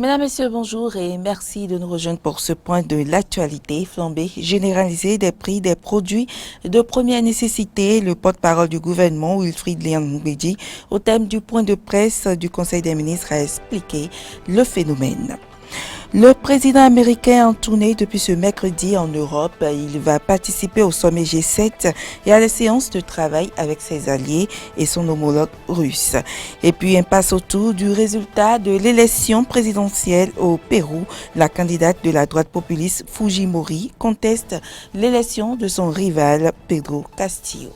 Mesdames, Messieurs, bonjour et merci de nous rejoindre pour ce point de l'actualité. Flambée généralisée des prix des produits de première nécessité. Le porte-parole du gouvernement, Wilfried Léon-Mbédi, au thème du point de presse du Conseil des ministres, a expliqué le phénomène. Le président américain en tournée depuis ce mercredi en Europe. Il va participer au sommet G7 et à la séance de travail avec ses alliés et son homologue russe. Et puis, impasse autour du résultat de l'élection présidentielle au Pérou. La candidate de la droite populiste Fujimori conteste l'élection de son rival Pedro Castillo.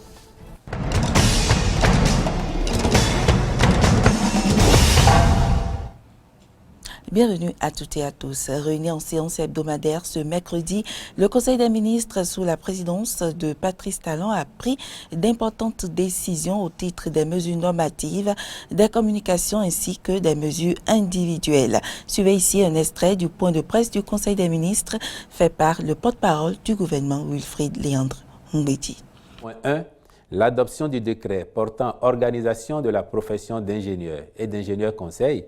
Bienvenue à toutes et à tous. Réunis en séance hebdomadaire ce mercredi, le Conseil des ministres sous la présidence de Patrice Talon a pris d'importantes décisions au titre des mesures normatives, des communications ainsi que des mesures individuelles. Suivez ici un extrait du point de presse du Conseil des ministres fait par le porte-parole du gouvernement Wilfried Léon-Mbédi. Point 1. L'adoption du décret portant organisation de la profession d'ingénieur et d'ingénieur conseil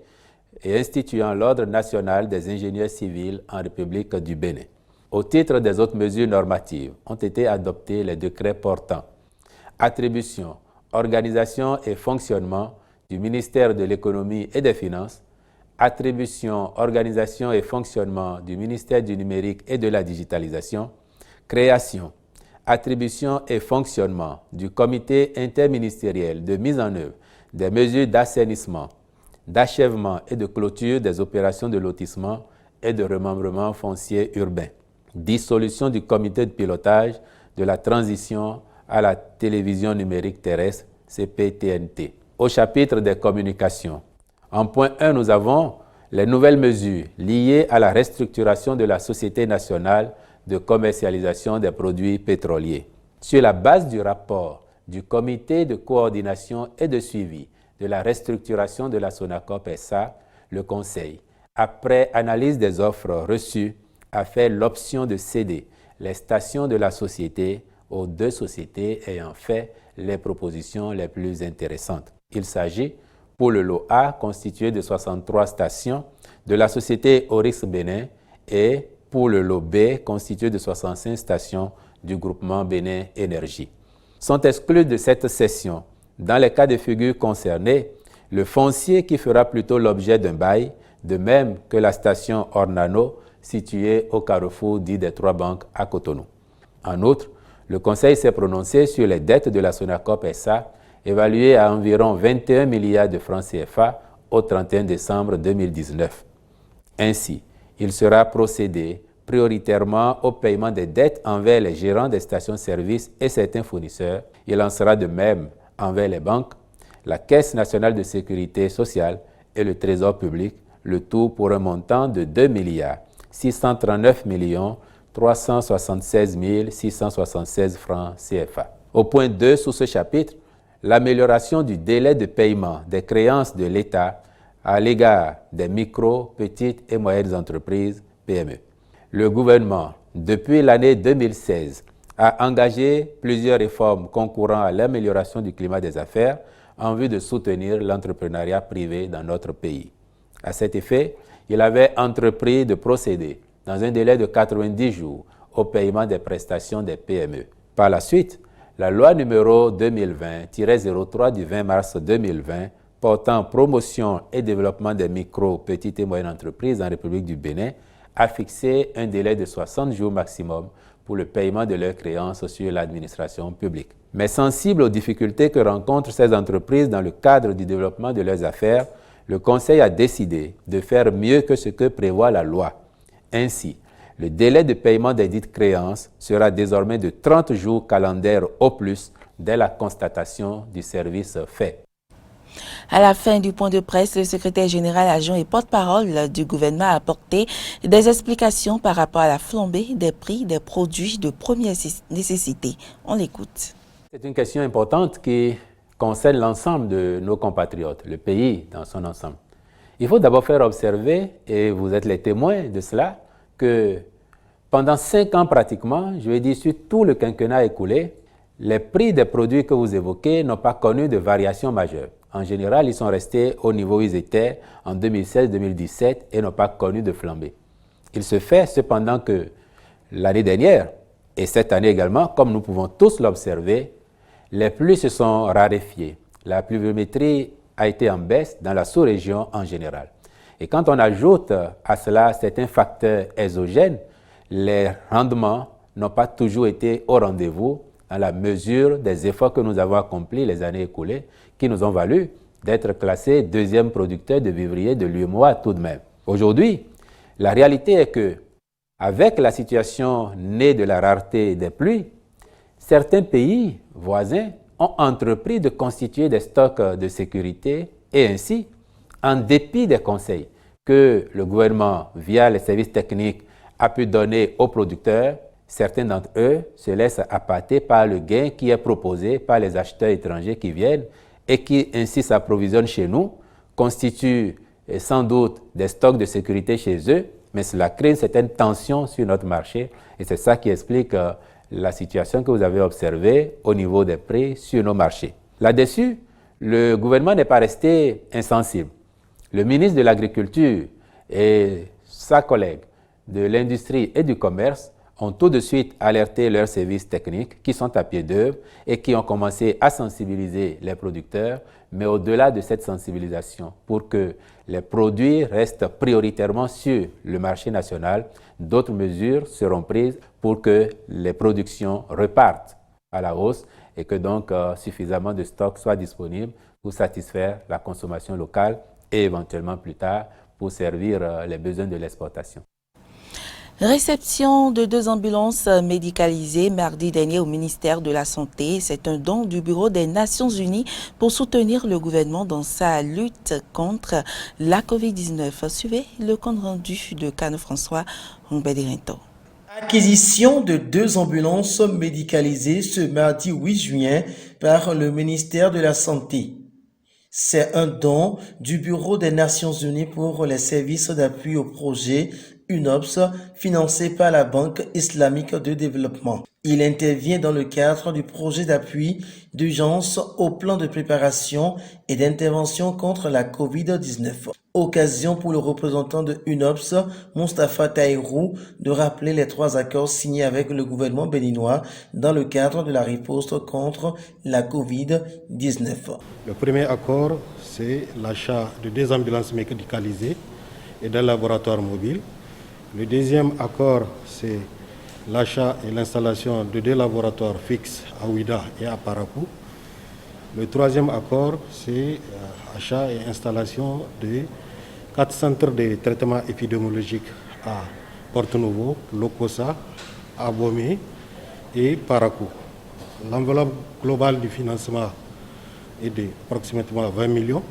et instituant l'Ordre national des ingénieurs civils en République du Bénin. Au titre des autres mesures normatives, ont été adoptés les décrets portant attribution, organisation et fonctionnement du ministère de l'Économie et des Finances, attribution, organisation et fonctionnement du ministère du Numérique et de la Digitalisation, création, attribution et fonctionnement du comité interministériel de mise en œuvre des mesures d'assainissement, d'achèvement et de clôture des opérations de lotissement et de remembrement foncier urbain. Dissolution du comité de pilotage de la transition à la télévision numérique terrestre, CPTNT. Au chapitre des communications, en point 1, nous avons les nouvelles mesures liées à la restructuration de la Société nationale de commercialisation des produits pétroliers. Sur la base du rapport du comité de coordination et de suivi de la restructuration de la Sonacop SA, le Conseil, après analyse des offres reçues, a fait l'option de céder les stations de la société aux deux sociétés ayant fait les propositions les plus intéressantes. Il s'agit, pour le lot A, constitué de 63 stations, de la société Oryx Bénin et pour le lot B, constitué de 65 stations du groupement Bénin Énergie. Sont exclus de cette session, dans les cas de figure concernés, le foncier qui fera plutôt l'objet d'un bail, de même que la station Ornano située au carrefour dit des Trois Banques à Cotonou. En outre, le Conseil s'est prononcé sur les dettes de la Sonacop SA, évaluées à environ 21 milliards de francs CFA au 31 décembre 2019. Ainsi, il sera procédé prioritairement au paiement des dettes envers les gérants des stations-service et certains fournisseurs. Il en sera de même envers les banques, la Caisse nationale de sécurité sociale et le Trésor public, le tout pour un montant de 2 milliards 639 376 676 francs CFA. Au point 2 sous ce chapitre, l'amélioration du délai de paiement des créances de l'État à l'égard des micro, petites et moyennes entreprises, PME. Le gouvernement, depuis l'année 2016, a engagé plusieurs réformes concourant à l'amélioration du climat des affaires en vue de soutenir l'entrepreneuriat privé dans notre pays. À cet effet, il avait entrepris de procéder, dans un délai de 90 jours, au paiement des prestations des PME. Par la suite, la loi numéro 2020-03 du 20 mars 2020 portant promotion et développement des micro, petites et moyennes entreprises en République du Bénin a fixé un délai de 60 jours maximum pour le paiement de leurs créances sur l'administration publique. Mais sensible aux difficultés que rencontrent ces entreprises dans le cadre du développement de leurs affaires, le Conseil a décidé de faire mieux que ce que prévoit la loi. Ainsi, le délai de paiement des dites créances sera désormais de 30 jours calendaires au plus dès la constatation du service fait. À la fin du point de presse, le secrétaire général adjoint et porte-parole du gouvernement a apporté des explications par rapport à la flambée des prix des produits de première nécessité. On l'écoute. C'est une question importante qui concerne l'ensemble de nos compatriotes, le pays dans son ensemble. Il faut d'abord faire observer, et vous êtes les témoins de cela, que pendant 5 ans pratiquement, je vais dire sur tout le quinquennat écoulé, les prix des produits que vous évoquez n'ont pas connu de variation majeure. En général, ils sont restés au niveau où ils étaient en 2016-2017 et n'ont pas connu de flambée. Il se fait cependant que l'année dernière, et cette année également, comme nous pouvons tous l'observer, les pluies se sont raréfiées. La pluviométrie a été en baisse dans la sous-région en général. Et quand on ajoute à cela certains facteurs exogènes, les rendements n'ont pas toujours été au rendez-vous dans la mesure des efforts que nous avons accomplis les années écoulées, qui nous ont valu d'être classés deuxième producteur de vivrier de l'UEMOA tout de même. Aujourd'hui, la réalité est que, avec la situation née de la rareté des pluies, certains pays voisins ont entrepris de constituer des stocks de sécurité et ainsi, en dépit des conseils que le gouvernement, via les services techniques, a pu donner aux producteurs, certains d'entre eux se laissent appâter par le gain qui est proposé par les acheteurs étrangers qui viennent et qui ainsi s'approvisionnent chez nous, constituent sans doute des stocks de sécurité chez eux, mais cela crée une certaine tension sur notre marché et c'est ça qui explique la situation que vous avez observée au niveau des prix sur nos marchés. Là-dessus, le gouvernement n'est pas resté insensible. Le ministre de l'Agriculture et sa collègue de l'Industrie et du Commerce ont tout de suite alerté leurs services techniques qui sont à pied d'œuvre et qui ont commencé à sensibiliser les producteurs, mais au-delà de cette sensibilisation, pour que les produits restent prioritairement sur le marché national, d'autres mesures seront prises pour que les productions repartent à la hausse et que donc suffisamment de stocks soient disponibles pour satisfaire la consommation locale et éventuellement plus tard pour servir les besoins de l'exportation. Réception de 2 ambulances médicalisées mardi dernier au ministère de la Santé. C'est un don du Bureau des Nations Unies pour soutenir le gouvernement dans sa lutte contre la COVID-19. Suivez le compte rendu de Kano François Mbedirinto. Acquisition de 2 ambulances médicalisées ce mardi 8 juin par le ministère de la Santé. C'est un don du Bureau des Nations Unies pour les services d'appui au projet UNOPS, financé par la Banque islamique de développement. Il intervient dans le cadre du projet d'appui d'urgence au plan de préparation et d'intervention contre la COVID-19. Occasion pour le représentant de UNOPS, Moustapha Taïrou, de rappeler les 3 accords signés avec le gouvernement béninois dans le cadre de la riposte contre la COVID-19. Le premier accord, c'est l'achat de 2 ambulances médicalisées et d'un laboratoire mobile. Le deuxième accord, c'est l'achat et l'installation de 2 laboratoires fixes à Ouida et à Parakou. Le troisième accord, c'est achat et installation de 4 centres de traitement épidémiologique à Porto-Novo, Lokossa, Abomey et Parakou. L'enveloppe globale du financement est de approximativement 20 millions.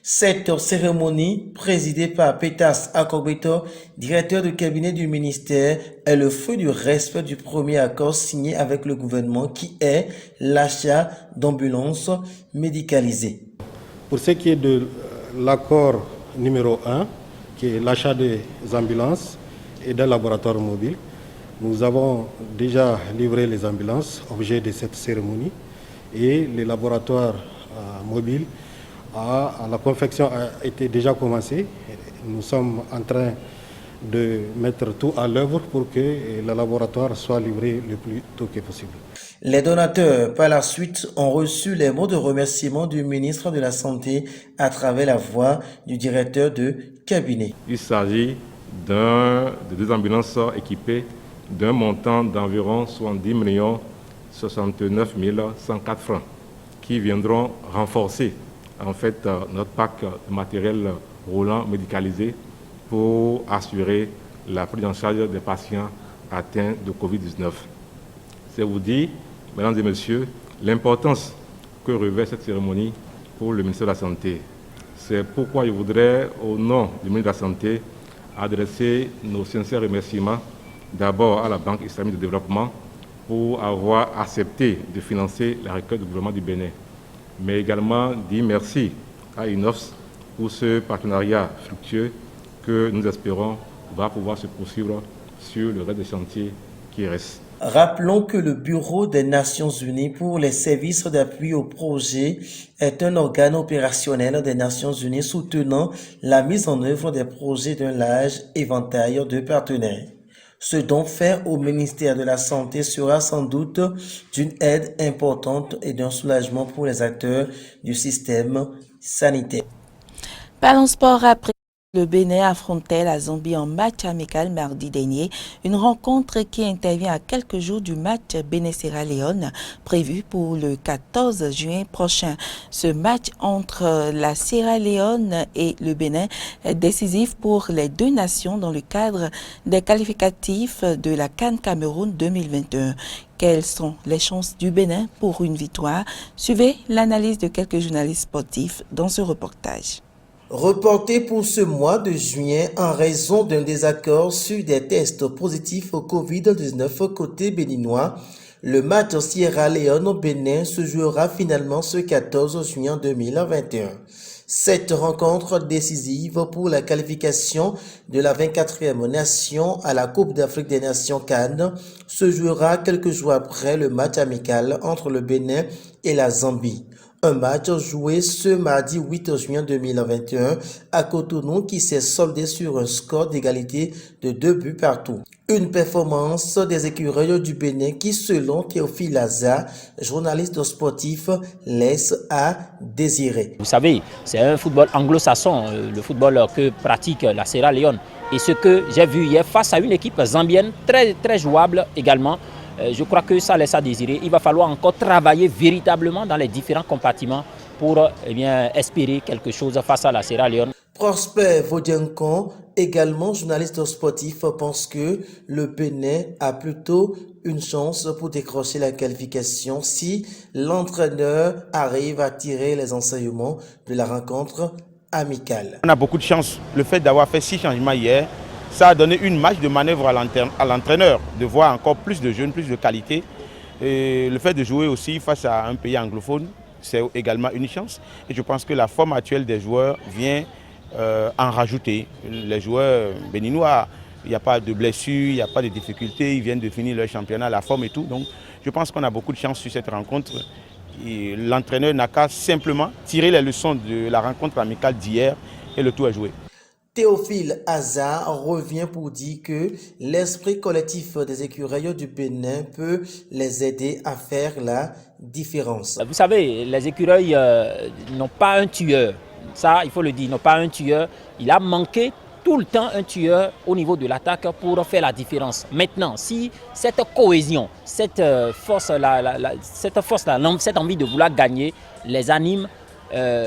Cette cérémonie, présidée par Petas Akogbeto, directeur de cabinet du ministère, est le fruit du respect du premier accord signé avec le gouvernement qui est l'achat d'ambulances médicalisées. Pour ce qui est de l'accord numéro 1, qui est l'achat des ambulances et d'un laboratoire mobile, nous avons déjà livré les ambulances, objet de cette cérémonie, et les laboratoires mobiles. La confection a été déjà commencée. Nous sommes en train de mettre tout à l'œuvre pour que le laboratoire soit livré le plus tôt que possible. Les donateurs, par la suite, ont reçu les mots de remerciement du ministre de la Santé à travers la voix du directeur de cabinet. Il s'agit de 2 ambulances équipées d'un montant d'environ 70 069 104 francs qui viendront renforcer en fait notre parc de matériel roulant médicalisé pour assurer la prise en charge des patients atteints de Covid-19. C'est vous dire, mesdames et messieurs, l'importance que revêt cette cérémonie pour le ministère de la Santé. C'est pourquoi je voudrais, au nom du ministre de la Santé, adresser nos sincères remerciements d'abord à la Banque islamique de développement pour avoir accepté de financer la requête du gouvernement du Bénin, mais également dire merci à UNOPS pour ce partenariat fructueux que nous espérons va pouvoir se poursuivre sur le reste des chantiers qui restent. Rappelons que le Bureau des Nations Unies pour les services d'appui au projet est un organe opérationnel des Nations Unies soutenant la mise en œuvre des projets d'un large éventail de partenaires. Ce don fait au ministère de la Santé sera sans doute d'une aide importante et d'un soulagement pour les acteurs du système sanitaire. Parlons sport après. Le Bénin affrontait la Zambie en match amical mardi dernier, une rencontre qui intervient à quelques jours du match Bénin-Sierra Leone prévu pour le 14 juin prochain. Ce match entre la Sierra Leone et le Bénin est décisif pour les deux nations dans le cadre des qualificatifs de la CAN Cameroun 2021. Quelles sont les chances du Bénin pour une victoire? Suivez l'analyse de quelques journalistes sportifs dans ce reportage. Reporté pour ce mois de juin en raison d'un désaccord sur des tests positifs au Covid-19 côté béninois, le match Sierra Leone-Bénin se jouera finalement ce 14 juin 2021. Cette rencontre décisive pour la qualification de la 24e nation à la Coupe d'Afrique des Nations CAN se jouera quelques jours après le match amical entre le Bénin et la Zambie. Un match joué ce mardi 8 juin 2021 à Cotonou qui s'est soldé sur un score d'égalité de 2 buts partout. Une performance des écureuils du Bénin qui, selon Théophile Aza, journaliste sportif, laisse à désirer. Vous savez, c'est un football anglo-saxon, le football que pratique la Sierra Leone. Et ce que j'ai vu hier face à une équipe zambienne très jouable également, je crois que ça laisse à désirer. Il va falloir encore travailler véritablement dans les différents compartiments pour espérer quelque chose face à la Sierra Leone. Prosper Vodiankon, également journaliste sportif, pense que le Bénin a plutôt une chance pour décrocher la qualification si l'entraîneur arrive à tirer les enseignements de la rencontre amicale. On a beaucoup de chance. Le fait d'avoir fait 6 changements hier, ça a donné une marge de manœuvre à l'entraîneur, de voir encore plus de jeunes, plus de qualité. Et le fait de jouer aussi face à un pays anglophone, c'est également une chance. Et je pense que la forme actuelle des joueurs vient en rajouter. Les joueurs béninois, il n'y a pas de blessures, il n'y a pas de difficultés, ils viennent de finir leur championnat, la forme et tout. Donc je pense qu'on a beaucoup de chance sur cette rencontre. L'entraîneur n'a qu'à simplement tirer les leçons de la rencontre amicale d'hier et le tout est joué. Théophile Hazard revient pour dire que l'esprit collectif des écureuils du Bénin peut les aider à faire la différence. Vous savez, les écureuils n'ont pas un tueur. Ça, il faut le dire, n'ont pas un tueur. Il a manqué tout le temps un tueur au niveau de l'attaque pour faire la différence. Maintenant, si cette cohésion, cette cette envie de vouloir gagner les anime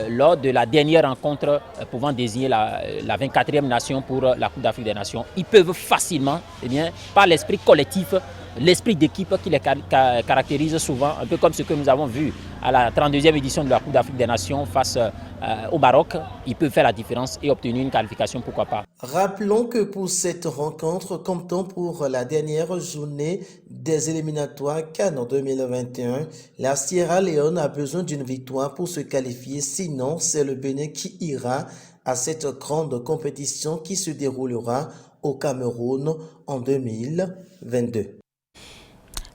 lors de la dernière rencontre pouvant désigner la 24e nation pour la Coupe d'Afrique des Nations, ils peuvent facilement, par l'esprit collectif, l'esprit d'équipe qui les caractérise souvent, un peu comme ce que nous avons vu à la 32e édition de la Coupe d'Afrique des Nations face au Maroc, ils peuvent faire la différence et obtenir une qualification, pourquoi pas. Rappelons que pour cette rencontre, comptant pour la dernière journée des éliminatoires CAN en 2021, la Sierra Leone a besoin d'une victoire pour se qualifier, sinon c'est le Bénin qui ira à cette grande compétition qui se déroulera au Cameroun en 2022.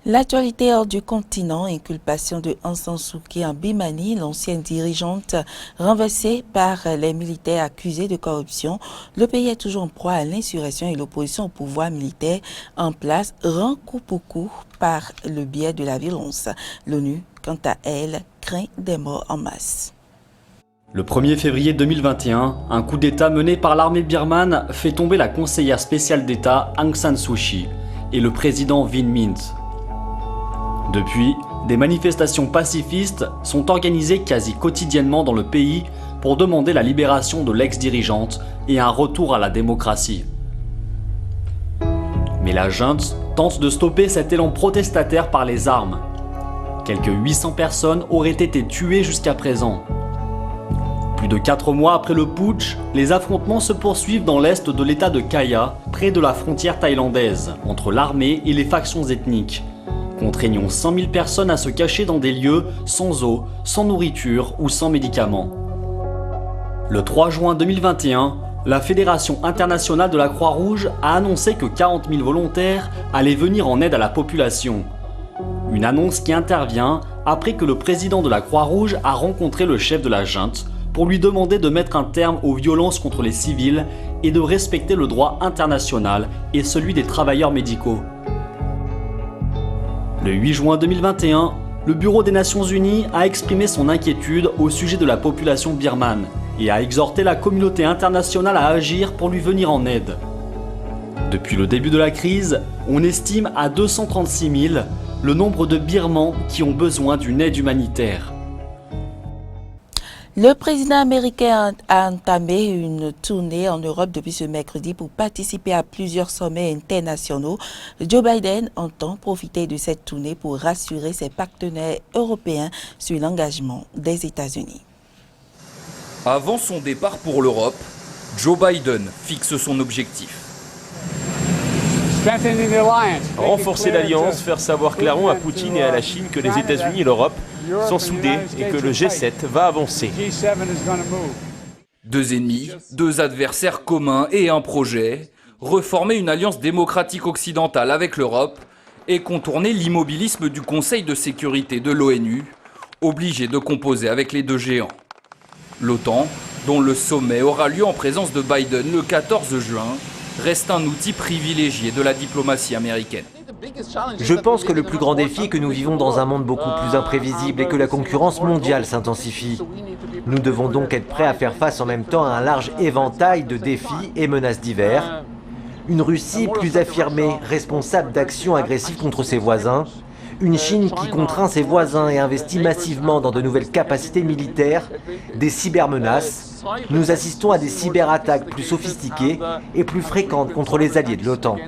L'actualité hors du continent, inculpation de Aung San Suu Kyi en Birmanie, l'ancienne dirigeante renversée par les militaires accusés de corruption. Le pays est toujours en proie à l'insurrection et l'opposition au pouvoir militaire en place rend coup pour coup par le biais de la violence. L'ONU, quant à elle, craint des morts en masse. Le 1er février 2021, un coup d'État mené par l'armée birmane fait tomber la conseillère spéciale d'État Aung San Suu Kyi et le président Win Myint. Depuis, des manifestations pacifistes sont organisées quasi quotidiennement dans le pays pour demander la libération de l'ex-dirigeante et un retour à la démocratie. Mais la junte tente de stopper cet élan protestataire par les armes. Quelques 800 personnes auraient été tuées jusqu'à présent. Plus de 4 mois après le putsch, les affrontements se poursuivent dans l'est de l'état de Kaya, près de la frontière thaïlandaise, entre l'armée et les factions ethniques, contraignant 100 000 personnes à se cacher dans des lieux sans eau, sans nourriture ou sans médicaments. Le 3 juin 2021, la Fédération internationale de la Croix-Rouge a annoncé que 40 000 volontaires allaient venir en aide à la population. Une annonce qui intervient après que le président de la Croix-Rouge a rencontré le chef de la junte pour lui demander de mettre un terme aux violences contre les civils et de respecter le droit international et celui des travailleurs médicaux. Le 8 juin 2021, le Bureau des Nations Unies a exprimé son inquiétude au sujet de la population birmane et a exhorté la communauté internationale à agir pour lui venir en aide. Depuis le début de la crise, on estime à 236 000 le nombre de Birmans qui ont besoin d'une aide humanitaire. Le président américain a entamé une tournée en Europe depuis ce mercredi pour participer à plusieurs sommets internationaux. Joe Biden entend profiter de cette tournée pour rassurer ses partenaires européens sur l'engagement des États-Unis. Avant son départ pour l'Europe, Joe Biden fixe son objectif. Renforcer l'alliance, faire savoir clairement à Poutine et à la Chine que les États-Unis et l'Europe sont soudés et que le G7 va avancer. Deux ennemis, deux adversaires communs et un projet, reformer une alliance démocratique occidentale avec l'Europe et contourner l'immobilisme du Conseil de sécurité de l'ONU, obligé de composer avec les deux géants. L'OTAN, dont le sommet aura lieu en présence de Biden le 14 juin, reste un outil privilégié de la diplomatie américaine. Je pense que le plus grand défi est que nous vivons dans un monde beaucoup plus imprévisible et que la concurrence mondiale s'intensifie. Nous devons donc être prêts à faire face en même temps à un large éventail de défis et menaces divers. Une Russie plus affirmée, responsable d'actions agressives contre ses voisins. Une Chine qui contraint ses voisins et investit massivement dans de nouvelles capacités militaires. Des cybermenaces. Nous assistons à des cyberattaques plus sophistiquées et plus fréquentes contre les alliés de l'OTAN.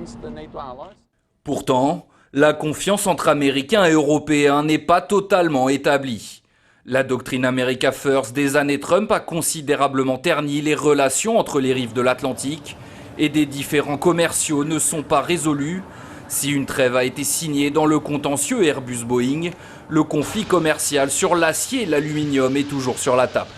Pourtant, la confiance entre Américains et Européens n'est pas totalement établie. La doctrine America First des années Trump a considérablement terni les relations entre les rives de l'Atlantique et des différends commerciaux ne sont pas résolus. Si une trêve a été signée dans le contentieux Airbus-Boeing, le conflit commercial sur l'acier et l'aluminium est toujours sur la table.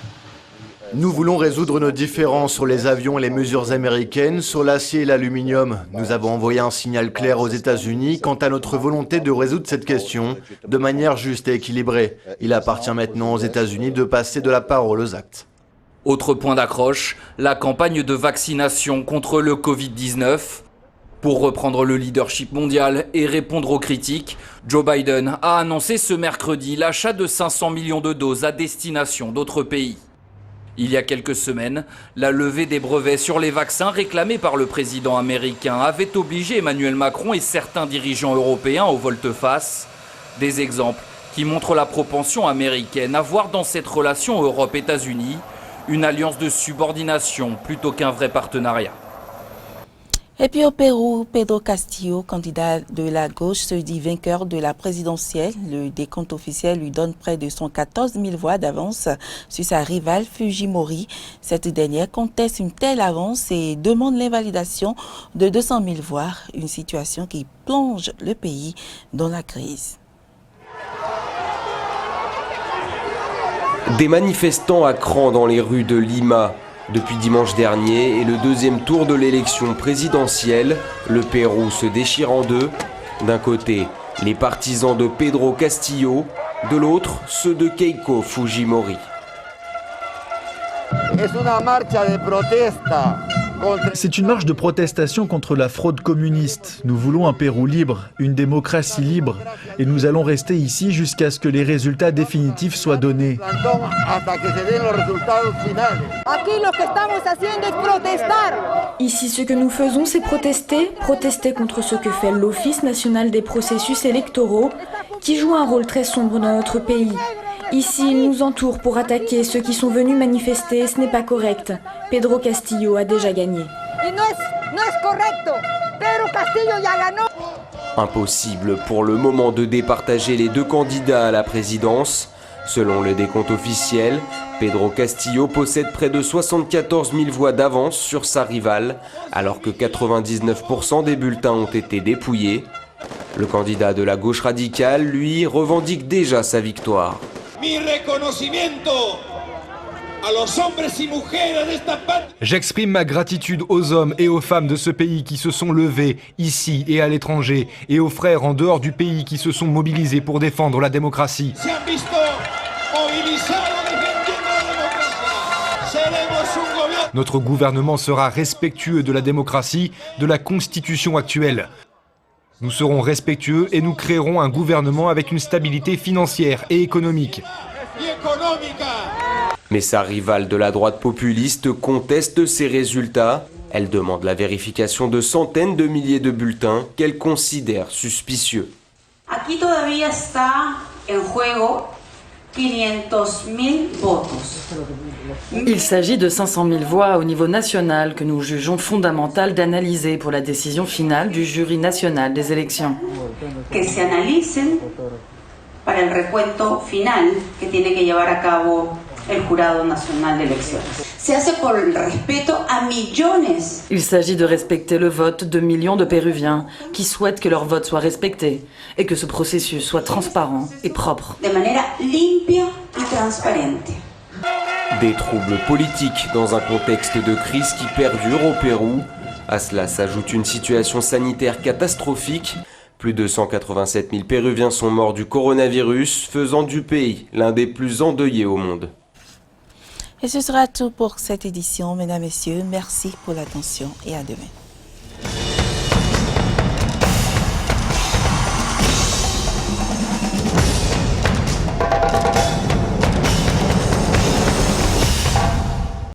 Nous voulons résoudre nos différends sur les avions et les mesures américaines, sur l'acier et l'aluminium. Nous avons envoyé un signal clair aux États-Unis quant à notre volonté de résoudre cette question de manière juste et équilibrée. Il appartient maintenant aux États-Unis de passer de la parole aux actes. Autre point d'accroche, la campagne de vaccination contre le Covid-19. Pour reprendre le leadership mondial et répondre aux critiques, Joe Biden a annoncé ce mercredi l'achat de 500 millions de doses à destination d'autres pays. Il y a quelques semaines, la levée des brevets sur les vaccins réclamés par le président américain avait obligé Emmanuel Macron et certains dirigeants européens au volte-face. Des exemples qui montrent la propension américaine à voir dans cette relation Europe-États-Unis une alliance de subordination plutôt qu'un vrai partenariat. Et puis au Pérou, Pedro Castillo, candidat de la gauche, se dit vainqueur de la présidentielle. Le décompte officiel lui donne près de 114 000 voix d'avance sur sa rivale Fujimori. Cette dernière conteste une telle avance et demande l'invalidation de 200 000 voix, une situation qui plonge le pays dans la crise. Des manifestants à cran dans les rues de Lima. Depuis dimanche dernier et le deuxième tour de l'élection présidentielle, le Pérou se déchire en deux. D'un côté, les partisans de Pedro Castillo, de l'autre, ceux de Keiko Fujimori. C'est une marche de protestation contre la fraude communiste. Nous voulons un Pérou libre, une démocratie libre, et nous allons rester ici jusqu'à ce que les résultats définitifs soient donnés. Ici, ce que nous faisons, c'est protester contre ce que fait l'Office national des processus électoraux, qui joue un rôle très sombre dans notre pays. Ici, ils nous entourent pour attaquer ceux qui sont venus manifester. Ce n'est pas correct. Pedro Castillo a déjà gagné. Impossible pour le moment de départager les deux candidats à la présidence. Selon le décompte officiel, Pedro Castillo possède près de 74 000 voix d'avance sur sa rivale, alors que 99% des bulletins ont été dépouillés. Le candidat de la gauche radicale, lui, revendique déjà sa victoire. J'exprime ma gratitude aux hommes et aux femmes de ce pays qui se sont levés ici et à l'étranger et aux frères en dehors du pays qui se sont mobilisés pour défendre la démocratie. Notre gouvernement sera respectueux de la démocratie, de la constitution actuelle. Nous serons respectueux et nous créerons un gouvernement avec une stabilité financière et économique. Mais sa rivale de la droite populiste conteste ces résultats. Elle demande la vérification de centaines de milliers de bulletins qu'elle considère suspicieux. Aquí todavía está en juego 500.000 votos. Il s'agit de 500 000 voix au niveau national que nous jugeons fondamental d'analyser pour la décision finale du jury national des élections. Que se analicen para el recuento final que tiene que llevar a cabo el Jurado Nacional de Elecciones. Se hace por el respeto a millones. Il s'agit de respecter le vote de millions de Péruviens qui souhaitent que leur vote soit respecté et que ce processus soit transparent et propre. De manera limpia y transparente. Des troubles politiques dans un contexte de crise qui perdure au Pérou. À cela s'ajoute une situation sanitaire catastrophique. Plus de 187 000 Péruviens sont morts du coronavirus, faisant du pays l'un des plus endeuillés au monde. Et ce sera tout pour cette édition, mesdames, messieurs. Merci pour l'attention et à demain.